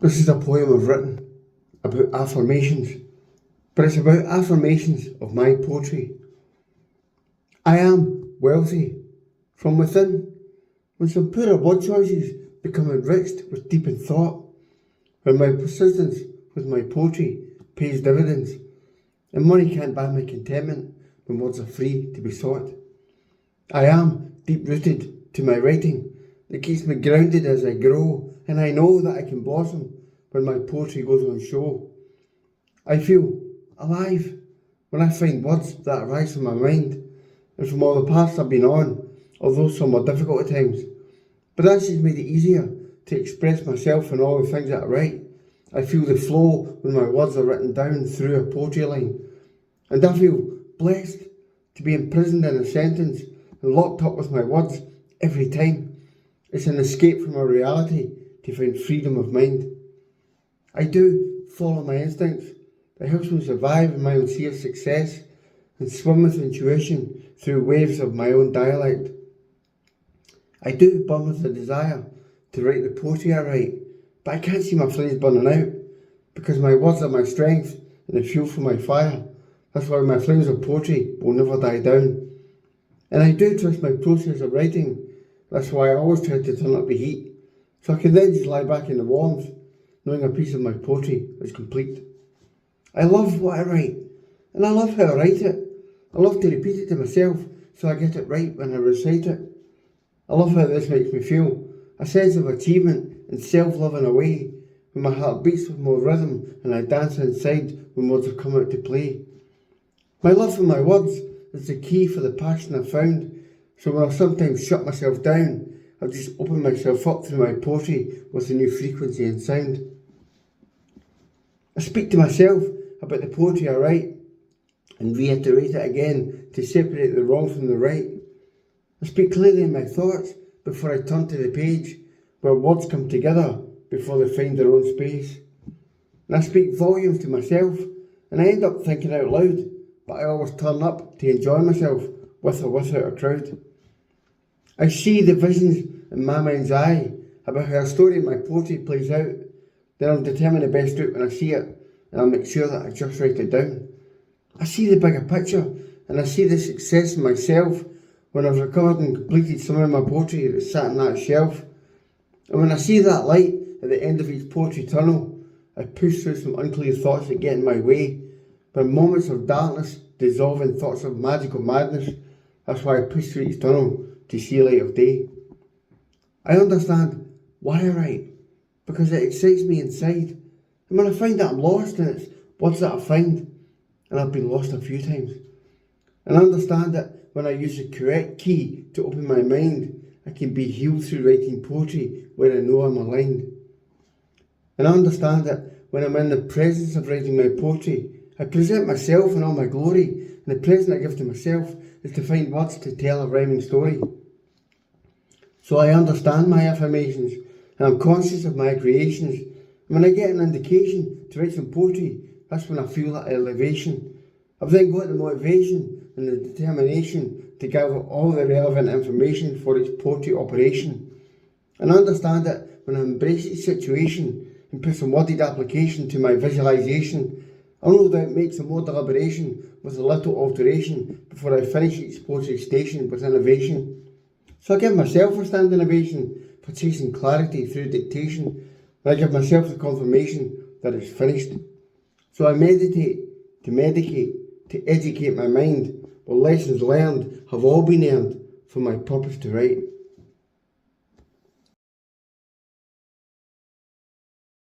This is a poem I've written about affirmations, but it's about affirmations of my poetry. I am wealthy from within, when some poorer word choices become enriched with deepened thought, when my persistence with my poetry pays dividends, and money can't buy my contentment when words are free to be sought. I am deep-rooted to my writing that keeps me grounded as I grow, and I know that I can blossom when my poetry goes on show. I feel alive when I find words that arise from my mind and from all the paths I've been on, although some were difficult at times. But that's just made it easier to express myself and all the things that I write. I feel the flow when my words are written down through a poetry line. And I feel blessed to be imprisoned in a sentence and locked up with my words every time. It's an escape from a reality to find freedom of mind. I do follow my instincts. That helps me survive in my own sea of success and swim with intuition through waves of my own dialect. I do burn with the desire to write the poetry I write, but I can't see my flames burning out because my words are my strength and the fuel for my fire. That's why my flames of poetry will never die down. And I do trust my process of writing. That's why I always try to turn up the heat, so I can then just lie back in the warmth, knowing a piece of my poetry is complete. I love what I write, and I love how I write it. I love to repeat it to myself so I get it right when I recite it. I love how this makes me feel, a sense of achievement and self-love in a way, when my heart beats with more rhythm and I dance inside when words have come out to play. My love for my words is the key for the passion I've found, so when I sometimes shut myself down, I've just opened myself up through my poetry with a new frequency and sound. I speak to myself about the poetry I write and reiterate it again to separate the wrong from the right. I speak clearly in my thoughts before I turn to the page, where words come together before they find their own space. And I speak volumes to myself, and I end up thinking out loud, but I always turn up to enjoy myself with or without a crowd. I see the visions in my mind's eye about how a story in my poetry plays out. Then I'll determine the best route when I see it, and I'll make sure that I just write it down. I see the bigger picture, and I see the success in myself when I've recovered and completed some of my poetry that sat on that shelf. And when I see that light at the end of each poetry tunnel, I push through some unclear thoughts that get in my way. When moments of darkness dissolve in thoughts of magical madness, that's why I push through each tunnel to see light of day. I understand why I write, because it excites me inside. And when I find that I'm lost, and it's words that I find, and I've been lost a few times. And I understand that when I use the correct key to open my mind, I can be healed through writing poetry where I know I'm aligned. And I understand that when I'm in the presence of writing my poetry, I present myself in all my glory, and the present I give to myself is to find words to tell a rhyming story. So I understand my affirmations, and I'm conscious of my creations. And when I get an indication to write some poetry, that's when I feel that elevation. I've then got the motivation and the determination to gather all the relevant information for its poetry operation. And I understand that when I embrace each situation and put some worded application to my visualisation, I'll no doubt make some more deliberation with a little alteration before I finish each poetry station with innovation. So I give myself a standing ovation for chasing clarity through dictation, and I give myself the confirmation that it's finished. So I meditate, to medicate, to educate my mind, where lessons learned have all been earned for my purpose to write.